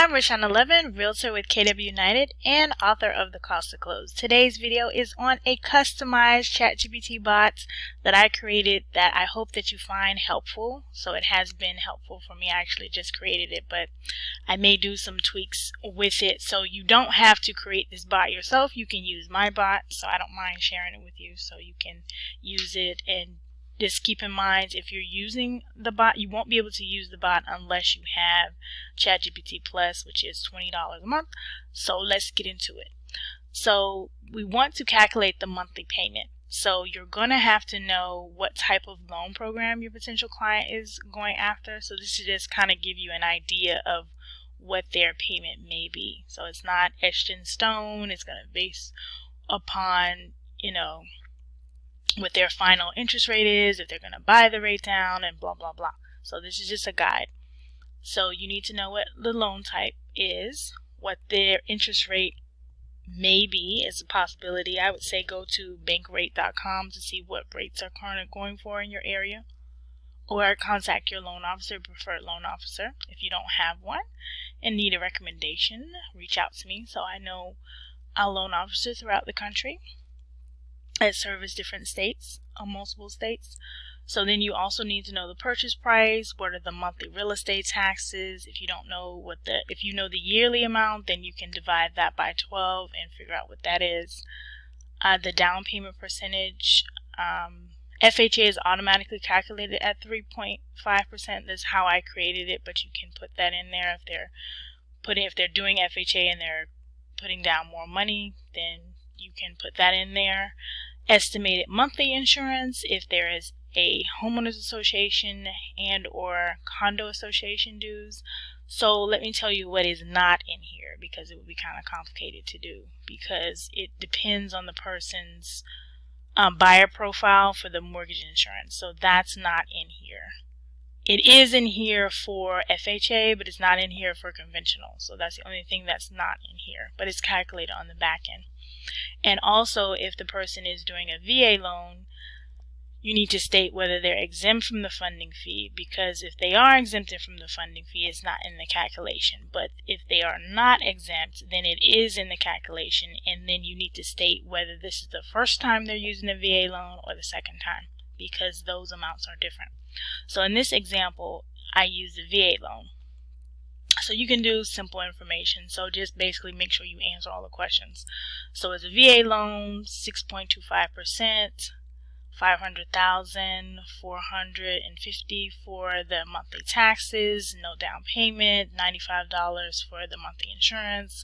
I'm ReShawna Leaven, Realtor with KW United and author of The Cost to Close. Today's video is on a customized ChatGPT bot that I created that I hope that you find helpful. So it has been helpful for me. I actually just created it, but I may do some tweaks with it. So you don't have to create this bot yourself. You can use my bot, so I don't mind sharing it with you so you can use it. And just keep in mind, if you're using the bot, you won't be able to use the bot unless you have ChatGPT Plus, which is $20 a month. So let's get into it. So we want to calculate the monthly payment. So you're going to have to know what type of loan program your potential client is going after. So this is just kind of give you an idea of what their payment may be. So it's not etched in stone. It's going to base upon, what their final interest rate is, if they're going to buy the rate down, and blah, blah, blah. So this is just a guide. So you need to know what the loan type is, what their interest rate may be as a possibility. I would say go to bankrate.com to see what rates are currently going for in your area, or contact your loan officer, preferred loan officer. If you don't have one and need a recommendation, reach out to me. So I know our loan officers throughout the country that service different states, multiple states. So then you also need to know the purchase price, what are the monthly real estate taxes. If you don't know if you know the yearly amount, then you can divide that by 12 and figure out what that is. The down payment percentage, FHA is automatically calculated at 3.5%. That's how I created it, but you can put that in there if they're doing FHA and they're putting down more money, then you can put that in there. Estimated monthly insurance if there is a homeowners association and or condo association dues. So let me tell you what is not in here, because it would be kind of complicated to do, because it depends on the person's buyer profile for the mortgage insurance. So that's not in here. It is in here for FHA, but it's not in here for conventional. So that's the only thing that's not in here, but it's calculated on the back end. And also, if the person is doing a VA loan, you need to state whether they're exempt from the funding fee, because if they are exempted from the funding fee, it's not in the calculation. But if they are not exempt, then it is in the calculation, and then you need to state whether this is the first time they're using a VA loan or the second time, because those amounts are different. So in this example, I used a VA loan. So you can do simple information. So just basically make sure you answer all the questions. So it's a VA loan, 6.25%, $500,000, $450 for the monthly taxes, no down payment, $95 for the monthly insurance,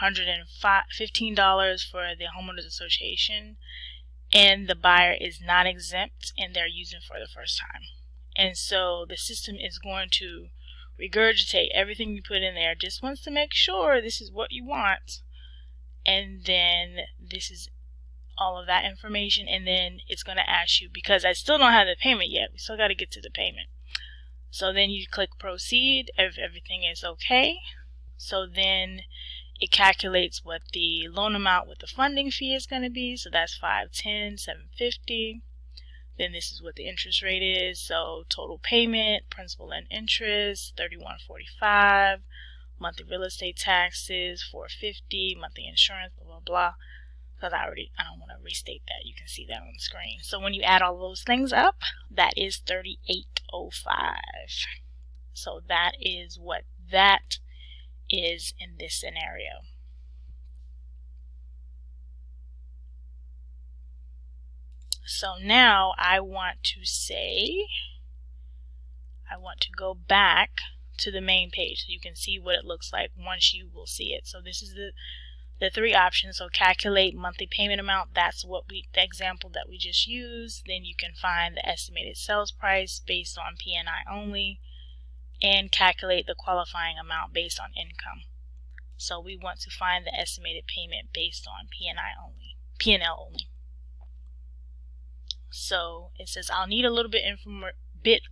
$115 for the homeowners association, and the buyer is not exempt and they're using for the first time. And so the system is going to regurgitate everything you put in there, just wants to make sure this is what you want, and then this is all of that information, and then it's going to ask you, because I still don't have the payment yet, we still got to get to the payment. So then you click proceed if everything is okay. So then it calculates what the loan amount with the funding fee is going to be. So that's $510, $750. Then this is what the interest rate is. So total payment, principal and interest, $31.45. Monthly real estate taxes, $450. Monthly insurance, blah, blah, blah. Because I don't want to restate that. You can see that on the screen. So when you add all those things up, that is $38.05. So that is what that is in this scenario. So now I want to go back to the main page so you can see what it looks like once you will see it. So this is the three options. So calculate monthly payment amount, that's what the example that we just used. Then you can find the estimated sales price based on P&I only, and calculate the qualifying amount based on income. So we want to find the estimated payment based on P&L only. So it says, I'll need a little bit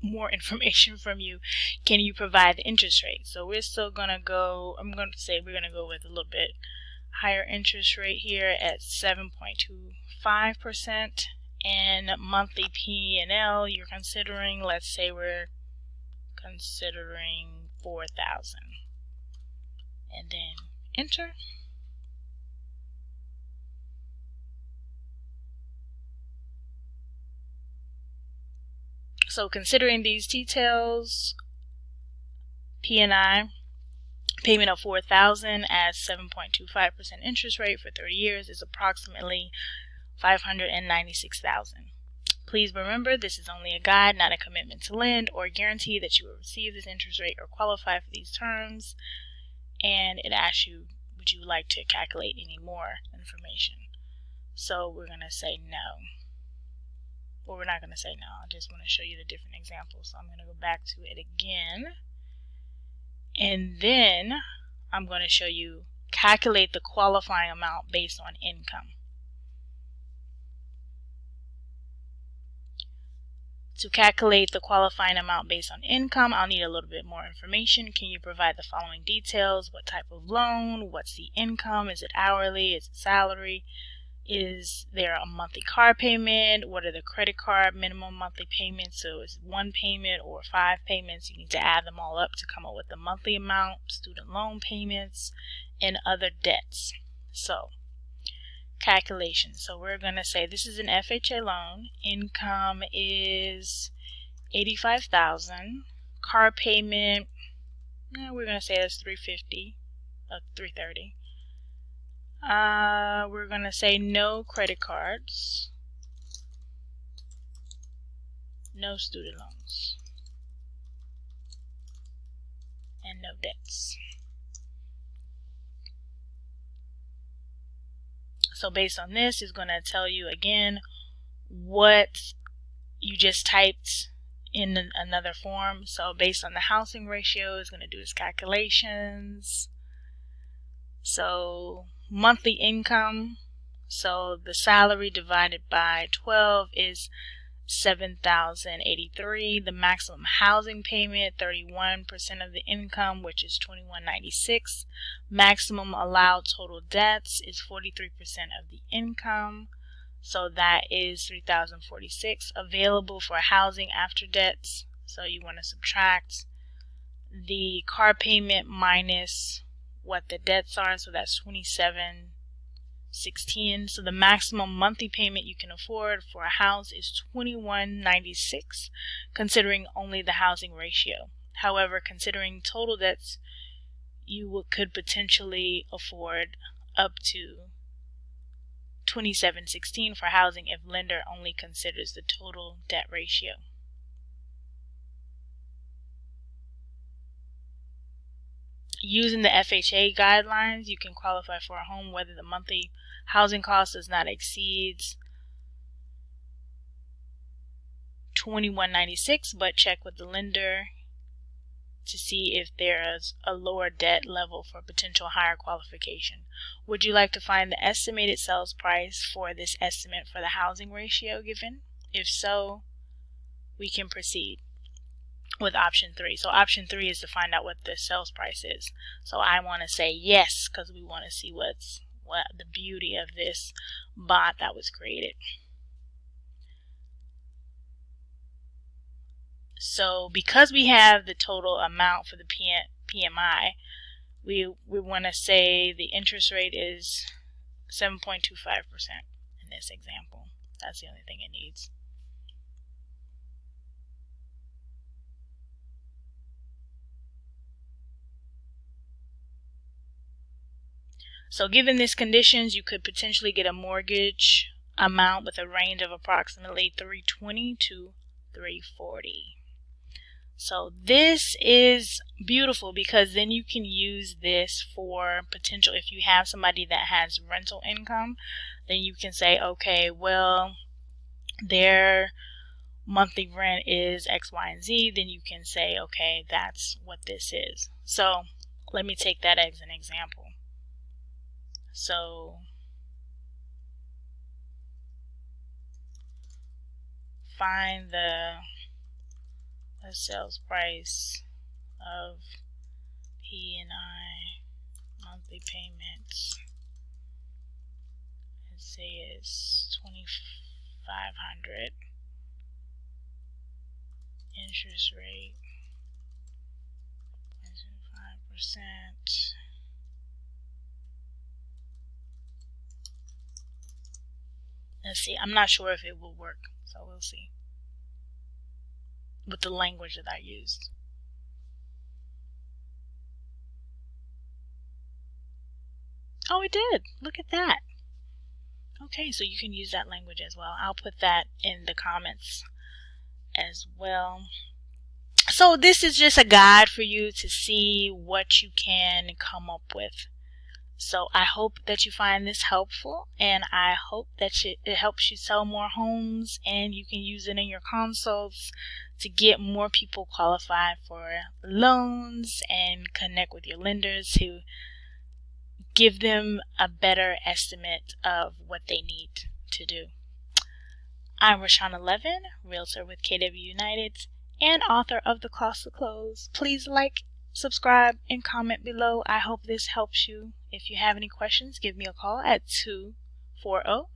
more information from you. Can you provide the interest rate? So we're still going to go, we're going to go with a little bit higher interest rate here at 7.25%, and monthly P&L you're considering, let's say we're considering $4,000. and then enter. So considering these details, P&I payment of $4,000 at 7.25% interest rate for 30 years is approximately $596,000. Please remember, this is only a guide, not a commitment to lend or guarantee that you will receive this interest rate or qualify for these terms. And it asks you, would you like to calculate any more information? So we're going to say no. Well, we're not going to say no. I just want to show you the different examples. So I'm going to go back to it again. And then I'm going to show you calculate the qualifying amount based on income. To calculate the qualifying amount based on income, I'll need a little bit more information. Can you provide the following details? What type of loan? What's the income? Is it hourly? Is it salary? Is there a monthly car payment? What are the credit card minimum monthly payments? So is it one payment or 5 payments? You need to add them all up to come up with the monthly amount, student loan payments, and other debts. So calculation. So we're going to say this is an FHA loan. Income is $85,000. Car payment, we're going to say that's $350, $330. We're going to say no credit cards, no student loans, and no debts. So based on this, it's going to tell you again what you just typed in another form. So based on the housing ratio, it's going to do its calculations. So monthly income, so the salary divided by 12 is $7,083. The maximum housing payment, 31% of the income, which is $2,196. Maximum allowed total debts is 43% of the income, so that is $3,046. Available for housing after debts, so you want to subtract the car payment minus what the debts are, so that's $2,716. So the maximum monthly payment you can afford for a house is $2,196, considering only the housing ratio. However, considering total debts, you could potentially afford up to $2,716 for housing if lender only considers the total debt ratio. Using the FHA guidelines, you can qualify for a home whether the monthly housing cost does not exceed $2,196, but check with the lender to see if there's a lower debt level for potential higher qualification. Would you like to find the estimated sales price for this estimate for the housing ratio given? If so, we can proceed with option 3. So option 3 is to find out what the sales price is. So I want to say yes, because we want to see what the beauty of this bot that was created. So because we have the total amount for the PMI, we want to say the interest rate is 7.25% in this example. That's the only thing it needs. So given these conditions, you could potentially get a mortgage amount with a range of approximately $320 to $340. So this is beautiful because then you can use this for potential, if you have somebody that has rental income, then you can say, okay, well, their monthly rent is X, Y, and Z. Then you can say, okay, that's what this is. So let me take that as an example. So find the sales price of P&I monthly payments. Let's say it's $2,500. Interest rate 0.25%. Let's see. I'm not sure if it will work, so we'll see with the language that I used. Oh, it did. Look at that. Okay, so you can use that language as well. I'll put that in the comments as well. So this is just a guide for you to see what you can come up with. So I hope that you find this helpful, and I hope that it helps you sell more homes, and you can use it in your consults to get more people qualified for loans and connect with your lenders to give them a better estimate of what they need to do. I'm ReShawna Leaven, Realtor with KW United and author of The Cost to Close. Please like, subscribe, and comment below. I hope this helps you. If you have any questions, give me a call at 240-284-4114.